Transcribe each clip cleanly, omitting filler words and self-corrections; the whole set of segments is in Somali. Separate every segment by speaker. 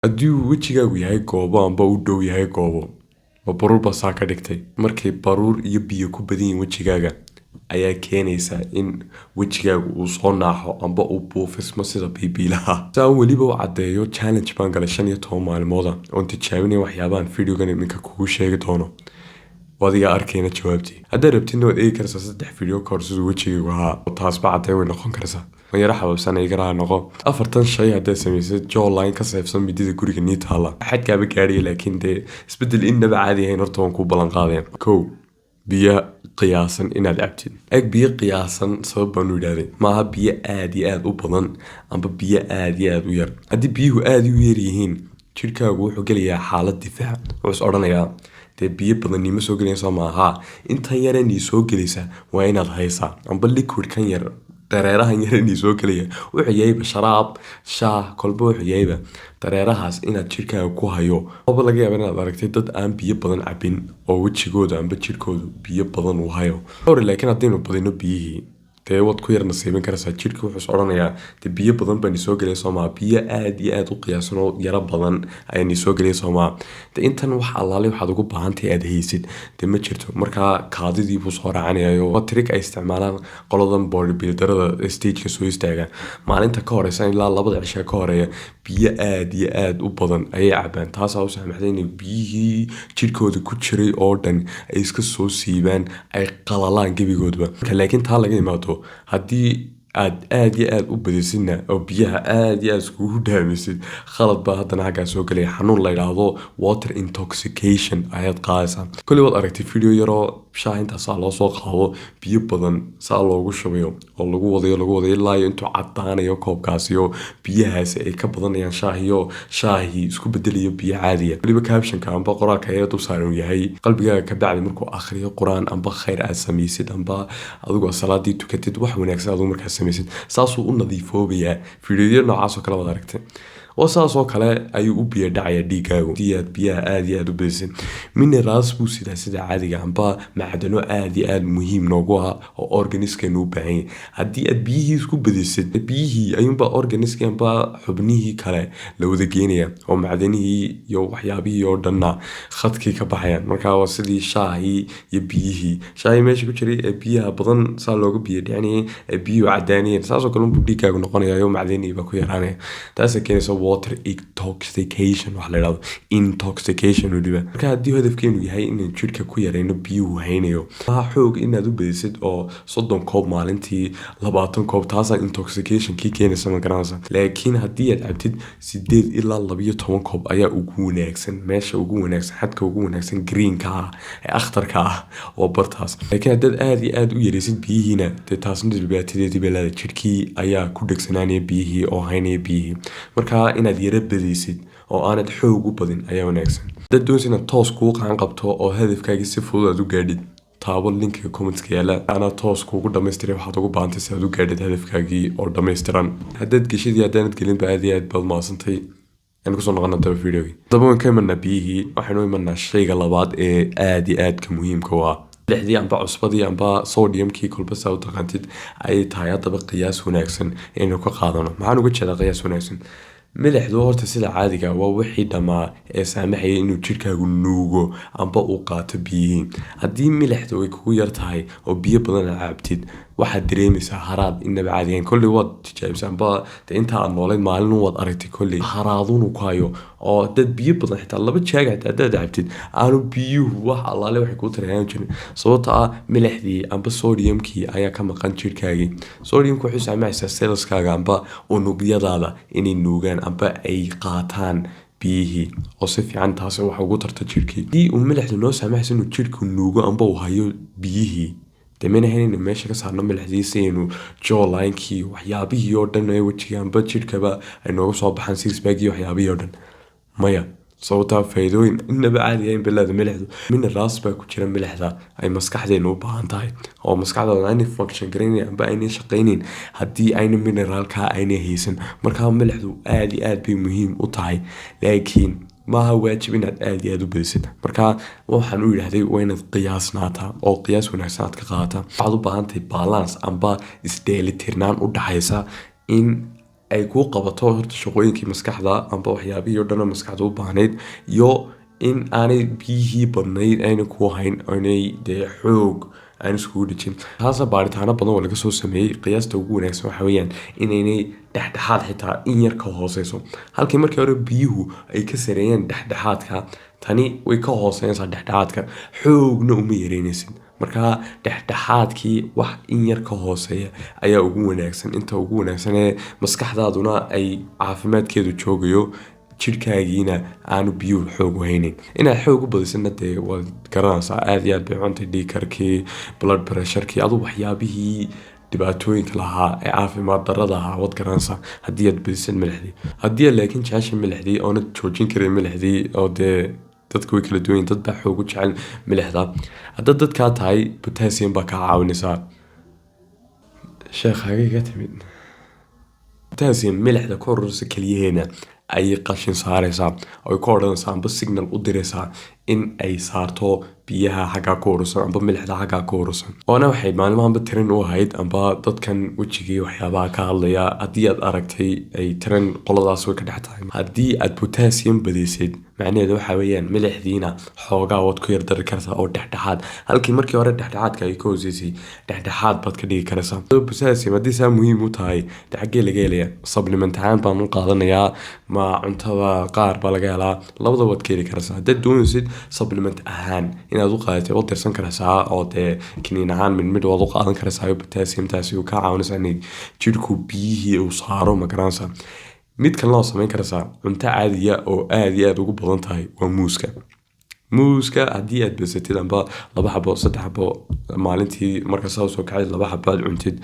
Speaker 1: haddii uu wejigaagu yahay goobo amba u dhow yahay goobo ma baruur baa saa ka dhigtay markay baruur iyo biyo ku badan yihiin wejigaaga ayaa keenaysa in wejigaagu uu soo naaxo amba uu buufismo sida biibiilaha saa weliba u caddeeyo challenge baan galay 15 maalmooda oon tijaabinaya waxyaabahan videogan iminka kugu sheegi doono wadiga arkayna jawaabtii haddaad rabtidna waad eegi karaysaa 3 video ka hor siduu wejigaagu ahaa oo taasba cadday way noqon karaysaa yara xababsan ay garaa noqo 4 shay hadday samaysay jawline ka saabsan midida guriga nii taala xadkaaba gaadhay laakiin dee isbedel innaba caadi ahayn horta waan ku ballan qaadeen kow biyo qiyaasan inaad cabtid eg biyo qiyaasan sabab baan u yidhaahday maaha biyo aad iyo aad u badan amba biyo aad iyo aad u yar haddii biyuhu aad u yar yihiin jirkaagu wuxuu gelayaa xaalad difaac wuxuu odhanayaa dee biyo badan niima soo gelaysa maaha intan yare nii soo gelaysa waa inaad haysaa amba liquid kan yar dareerahan yare nii soo gelaya wuxuu yahayba sharaab shaah kolba wuxuu yahayba dareerahaas inaad jirkaaga ku hayo aba laga yaaba inaad aragtay dad aan biyo badan cabin oo wejigooda amba jirkoodu biyo badan uu hayo hore laakiin haddaynu badino biyihii dee waad ku yar nasiibin karaysaa jirka wuxuu odhanayaa dee biyo badan baa nii soo gelaya soomaa biyo aad iyo aad u qiyaasan oo yaro badan ayaa nii soo gelaya soomaa dee intan wax allaale waxaad ugu baahantahay aad haysid dee ma jirto markaa kaadidii buu soo raacanayayo waa trick ay isticmaalaan qoladan bodybuilderada stageka soo istaaga maalinta ka horeysa ilaa 2 cisho ka horeeya biyo aad iyo aad u badan ayay cabaan taasaa u saamaxday inay biyihii jirkooda ku jiray oo dhan ay iska soo siibaan ay qalalaan gebigoodba laakiin taa laga imaado haddii aad iyo aad u badisidna oo biyaha aad iyo aad iskugu dhaamisid khalad baa haddana xaggaa soo gelaya xanuun la yidhaahdo water intoxication ayaad qaadaysaa koley waad aragtay video yaroo shaah intaasaa loo soo qaado biyo badan saa loogu shubayo oo lagu wadayo ilaa iyo intuu caddaanayo koobkaasiyo biyahaasi ay ka badanayaan shaahii isku bedelayo biyo caadiya weliba captionka amba qoraalka ayaa dul saaran yahay qalbigaaga ka bacdi markuu akhriyo qur-aan amba khayr aad samaysid amba adigoo salaadii tukatid wax wanaagsan adigu markaad samaysid saasuu u nadiifoobayaa fiidiyo noocaasoo kale waad aragtay oo saasoo kale ayuu u biyo dhacaya dhiigaagu hadii aad biyaha aad iyo aad u badisid minerals buu sidaa sida caadiga amba macdano aad iyo aad muhiim noogu ah oo organiskeenu u baahan yahay haddii aad biyihii isku badisid biyihii ayuunbaa organiski amba xubnihii kale la wada geenaya oo macdanihii iyo waxyaabihii oo dhanna khadkii ka baxayaan markaa waa sidii shaahii iyo biyihii shaahii meesha ku jiray ee biyaha badan saa looga biyo dhicinayay ee biyuhu cadaanayeen saasoo kale unbuu dhiigaagu noqonayayo macdanihii baa ku yaraanaya taasa keenaysa water intoxication wax la yidhahdo intoxication weliba marka haddii hadafkeenu yahay inaan jirka ku yarayno biyuhu haynayo waxaa xoog inaad u badisid oo 30 koob maalintii 20 koob taasaa intoxication kii keenaysa ma garanaysa laakiin haddii aad cabtid 8 ilaa 12 koob ayaa ugu wanaagsan meesha ugu wanaagsan xadka ugu wanaagsan greenka ah ee akhtarka ah oo bartaas laakiin haddaad aad iyo aad u yaraysid biyihiina dee taasna dhibaatadeedii bay leedahay jirkii ayaa ku dhegsanaanaya biyihii oo haynaya biyihii markaa inaad yara badaysid oo aanad xoog u badin ayaa wanaagsan dad doonaysa inaad toos kuu qaan qabto oo hadafkaagii si fudud aad u gaadhid taabo linkiga commentska yaala anaa toos kuugu dhamaystiray waxaad ugu baahantay si aad u gaadhid hadafkaagii oo dhammaystiran haddaad geshidii haddaanad gelinba aad iyo aad baad mahadsantay aan kusoo noqona daba videogii daba waan ka imanaa biyihii waxaynu imanaa shayga labaad ee aad iyo aadka muhiimka u ah lixdii amba cusbadii amba sodiumkii kolba saa u taqaantid ayay tahay haddaba qiyaas wanaagsan inaynu ka qaadano maxaan uga jeedaa qiyaas wanaagsan milixdu horta sida caadiga waa wixii dhammaa ee saamaxaya inuu jirkaagu nuugo amba uu qaato biyihii haddii milixdu ay kugu yar tahay oo biyo badan aad cabtid waxaad dareemaysaa haraad inaba caadiyayn kolley waad tijaabisa amba de intaa aad noolayd maalin waad aragtay kolley haraaduunu ku hayo oo dad biyo badan xitaa 2 jeeg xitaa haddaad cabtid aanu biyuhu wax allaale waxay kuu tarayaan jirin sababta ah milixdii amba sodiumkii ayaa ka maqan jirkaagii sodiumku wuxuu saamaxaysaa selskaaga amba unugyadaada inay nuugaan amba ay qaataan biyihii oo si fiican taasi waxa ugu tarta jirkii haddii uu milixdu noo saamaxaysa inuu jirku nuugo amba uu hayo biyihii demen ahayn in meesha ka saarno milixdiisa inuu jawlinekii waxyaabihii oo dhan ee wejiga amba jirkaba ay nooga soo baxaan sixpackii waxyaabihii oo dhan maya sababtaa faa'iidooyin inaba caadi ahayn bilaada milixdu minerals baa ku jira milixda ay maskaxdeenu u baahan tahay oo maskaxdooda aynay function garaynayn amba aynay shaqaynayn haddii ayna mineralkaa aynay haysan markaa milixdu aad iyo aad bay muhiim u tahay laakiin maaha waajib inaad aad iyo aad u badisid markaa waxaan u yidhaahday waa inaad qiyaasnaataa oo qiyaas wanaagsan aad ka qaadataa waxaad u baahan tahay balance amba isdheelitirnaan u dhaxaysa in ay kuu qabato horta shaqooyinkii maskaxda amba waxyaabihii oo dhan oo maskaxda u baahnayd iyo in aanay biyihii badnayd ayna kuu hayn aanay dee xoog aan iskugu dhijin taasa baaritaano badan oo laga soo sameeyey qiyaasta ugu wanaagsan waxa weeyaan inaynay dhexdhexaad xitaa in yar ka hooseyso halkii markii hore biyuhu ay ka sareeyeen dhexdhexaadka tani way ka hooseysaa dhexdhexaadka xoogna uma yareynaysid markaa dhexdhexaadkii wax in yar ka hooseeya ayaa ugu wanaagsan inta ugu wanaagsan ee maskaxdaaduna ay caafimaadkeedu joogayo jirkaagiina aanu biyuhu xoog u haynin inaad xoog u badisana dee waad garanaysaa aad iyo aad bay cuntay dhiigkarkii blood pressurekii adu waxyaabihii dhibaatooyinka lahaa ee caafimaad darada ahaa waad garanaysaa haddii aad badisan milixdii haddii aad laakiin jecesha milixdii oonad joojin karin milixdii oo dee dadka way kala duwan dad baa xoog u jecel milixda haddaad dadkaa tahay potassium baa kaa caawinaysaa sheekh hagee ka timid potassium milixda ka urursa keliyaheena ayay qashin saaraysaa oo ay ka odhanaysaa amba signal u diraysaa in ay saarto biyaha xaggaa ku urursan amba milixda xaggaa ku urursan oona waxay maalmahanba tiran u ahayd amba dadkan wejigii waxyaabaha ka hadlaya haddii aad aragtay ay tiran qoladaas way ka dhex tahay haddii aad potassium badaysid macnaheedu waxa weeyaan milixdiina xoogaa waad ku yardari kartaa oo dhexdhexaad halkii markii hore dhexdhexaadka ay ka hooseysay dhexdhexaad baad ka dhigi karaysaa potassium haddii saa muhiim u tahay xaggee laga helaya supplement ahaan baan u qaadanayaa ma cuntada qaar baa laga helaa labada waad ka heli karaysaa haddaad doonaysid supplement ahaan inaad u qaadatay waad dirsan karaysaa oo dee kiniin ahaan mid waad u qaadan karaysaa potassiumtaasi uu kaa caawinaysaa inay jidhku biyihii uu saaro ma garanaysaa mid kalena oo samayn karaysaa cunto caadiya oo aad iyo aad ugu badan tahay waa muuska haddii aad basatid amba 2 xabo 3 xabo maalintii marka saa soo kacay 2 xabo aad cuntid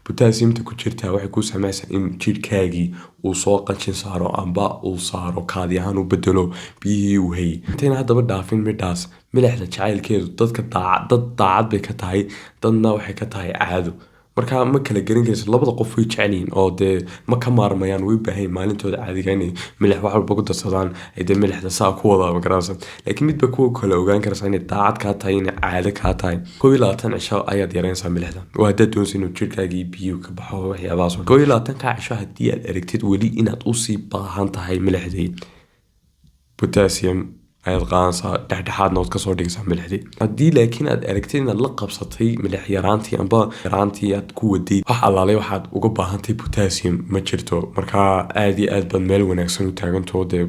Speaker 1: potassiumta ku jirta waxay ku samaysaa in jidhkaagii uu soo qashin saaro amba uu saaro kaadi ahaan u bedelo biyihii uu hayay intayna haddaba dhaafin midhaas milixda jacaylkeedu dadka daacad bay ka tahay dadna waxay ka tahay caado markaa ma kala garan karayso labada qof way jecel yihiin oo dee ma ka maarmayaan way u baahan yihiin maalintooda caadiga inay milix wax walba ku darsadaan ay dee milixda saa ku wada ma garanaysa laakiin midba kuwa kale ogaan karaysa inay daacad kaa tahay inay caado kaa tahay 21 cisho ayaad yareynaysaa milixda waa haddaad doonaysa inuu jirkaagii biyuhu ka baxo waxyaabahaas 21 kaa cisho haddii aad aragtid weli inaad usii baahan tahay milixdii potassium ayaad qaadanaysaa dhexdhexaadna ood kasoo dhigaysaa milixdii haddii laakiin aad aragtid inaad la qabsatay milix yaraantii amba yaraantii aad ku waday wax allaalay waxaad uga baahantay potassium ma jirto markaa aad iyo aad baad meel wanaagsan u taagantoo dee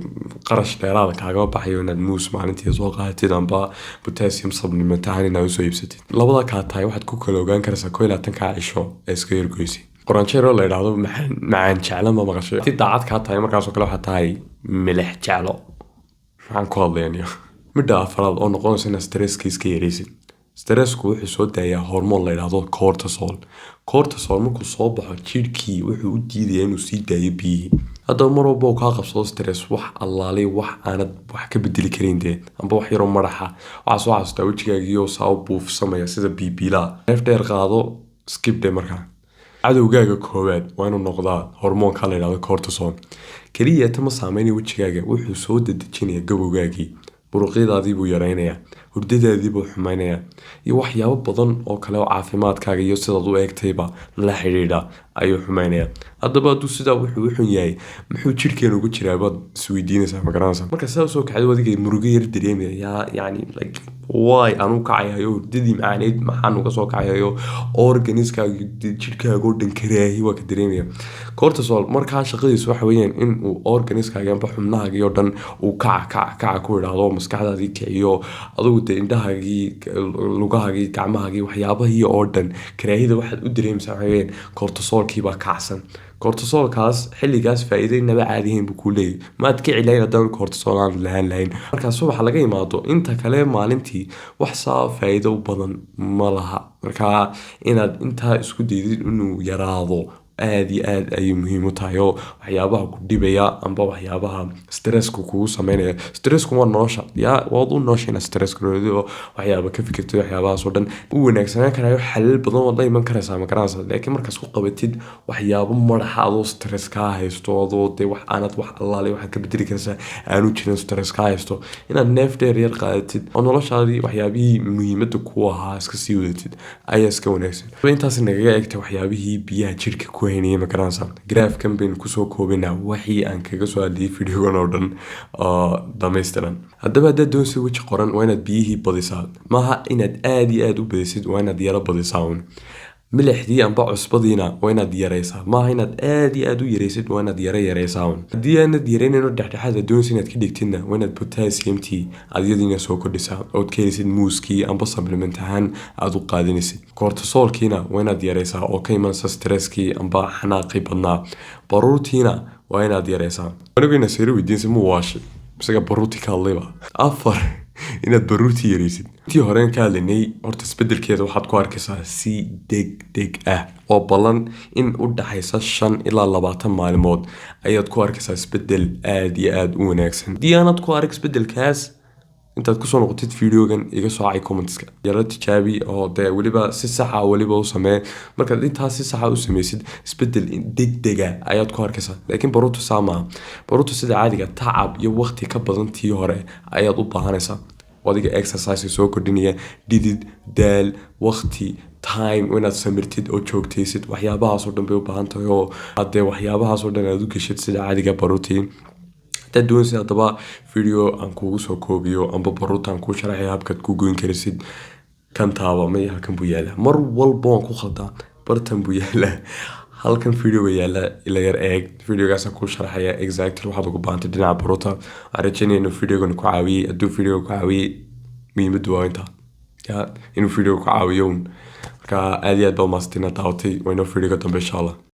Speaker 1: qarash dheeraada kaagama baxayo inaad muus maalintii soo qaadatid amba potassium supplement ahaan inaad usoo iibsatid labada kaa tahay waxaad ku kala ogaan karaysaa 21 kaa cisho ee iska yargoysay qoranjeero la yidhaahdo macaan jeclo ma maqashay si daacad kaa tahay markaasoo kale waxaa tahay milix jeclo waxaan ku hadlaynayo midda afraad oo noqonaysa inaad stresska iska yaraysid stressku wuxuu soo daayaa hormoon la yidhaahdo cortisol markuu soo baxo jidhkii wuxuu u diidayaa inuu sii daayo biyihii haddaba mar walba uu kaa qabsado stress wax allaalay wax aanad wax ka bedeli karin dee amba wax yaroo madaxa waxaa soo xasuustaa wejigaagiioo saa u buufsamaya sida biibiilaa neef dheer qaado skibde markaa cadowgaaga koowaad waa inuu noqdaa hormoonka la yidhahdo cortisol keliya tama saameynaya wejigaaga wuxuu soo dedejinayaa gabowgaagii buruqyadaadii buu yaraynayaa hurdadaadii buu xumaynayaa iyo waxyaabo badan oo kale oo caafimaadkaaga iyo sidaad u eegtayba la xidhiidha ayuu xumaynayaa haddaba hadduu sidaa wuxuu u xun yahay muxuu jidhkeena ugu jiraa baad isweydiinaysaa ma garanaysaa marka sidaa soo kacdo adigay murugo yar dareemaya yacni like waay anuu kacayayo hurdadii macaaneyd maxaan uga soo kacayayo organiskaaga jidhkaaga oo dhan karaahi waa ka dareemaya cortisol markaa shaqadiisu waxa weeyaan in uu organiskaaga amba xubnahaagii oo dhan uu kaca ku idhaahdo maskaxdaadii kiciyo adugu dee indhahaagii lugahaagii gacmahaagii waxyaabahii oo dhan karaahida waxaad u dareemaysaa waxa weeyaan cortisolkii baa kacsan cortisolkaas xilligaas faa'iideynaba caadihayn buu kuu leeyahy maad kici lahayn haddaan cortisol aan lahayn markaa subaxa laga imaado inta kale maalintii wax saa faa'iido u badan ma laha markaa inaad intaa isku daydid inuu yaraado aad iyo aad ayay muhiim u tahay oo waxyaabaha ku dhibaya amba waxyaabaha stresska kugu sameynaya stressku waa nolosha waad u noosha inaad stresska noolidi oo waxyaaba ka fikirtid waxyaabahaas oo dhan u wanaagsanaan karayo xalal badan waad la iman karaysaa ma garanaysaa laakiin markaas ku qabatid waxyaabo madaxa adoo stress kaa haysto adoo dee wax aanad wax allaalay waxaad ka bedeli karaysaa aanu jirin stress kaa haysto inaad neef dheer yar qaadatid oo noloshaadii waxyaabihii muhiimadda ku ahaa iska sii wadatid ayaa iska wanaagsan intaas nagaga eegtay waxyaabihii biyaha jidhka ku haynayay ma garanaysaa graafkan baynu kusoo koobinaa wixii aan kaga soo hadlayay videogan oo dhan dhammaystiran. haddaba haddaad doonaysid weji qoran waa inaad biyihii badisaa, maaha inaad aad iyo aad u badisid, waa inaad yaro badisaa un. milixdii amba cusbadiina waa inaad yaraysaa, maaha inaad aad iyo aad u yaraysid, waa inaad yaraysaa un. haddii aanad yaraynayno dhexdhexaad doonaysid inaad ka dhigtidna waa inaad potassiumtii aad iyadiina soo kordhisaa ood ka helisid muuskii amba supplement ahaan aad u qaadanaysid. cortisolkiina waa inaad yaraysaa oo ka imanaysa stresskii amba xanaaqii badnaa. baruurtiina waa inaad yaraysaa. aniguna seyro weydiinsa mu waashay isaga baruurtii ka hadlayba. afar inaad baruurtii yaraysid. intii horeen ka hadlaynay horta isbedelkeeda waxaad ku arkaysaa si degdeg ah oo ballan in u dhaxaysa 5 ilaa 20 maalmood ayaad ku arkaysaa isbedel aad iyo aad u wanaagsan. haddii aanad ku arag isbedelkaas intaad kusoo noqotid videogan iga soo cay commentska yara tijaabi oo dee weliba si saxa weliba u samee. markaad intaas si saxa u samaysid isbedel degdega ayaad ku arkaysaa. laakiin baruurtu saa maaha. baruurtu sida caadiga tacab iyo waqti ka badan tii hore ayaad u baahanaysaa. adiga exercise soo kordhinaya dhidid daal waqti time inaad samirtid oo joogtaysid waxyaabahaas oo dhan bay u baahan tahay oo hadee waxyaabahaas oo dhan aad u gashid sida caadiga baruurtii. haddaad doonaysid haddaba video aan kugu soo koobiyo amba baruurta aan kuu sharaxayo habkaad ku goyn karaysid kan taaba maya halkan buu yaalaa. mar walba waan ku khaldaa bartan buu yaalaa halkan videoga yaala ila yar eeg videogaasaan kuu sharaxaya exactly waxaad ugu baahantay dhinaca baruurta. waxaan rajaynaya inuu videogan ku caawiyey. hadduu videoga ku caawiyey muhiimaddu waa intaa inuu videoga ku caawiyo marka aad iyo aad baa umahadsantahay inaad daawatay. waa inoo videoga dambe insha allah.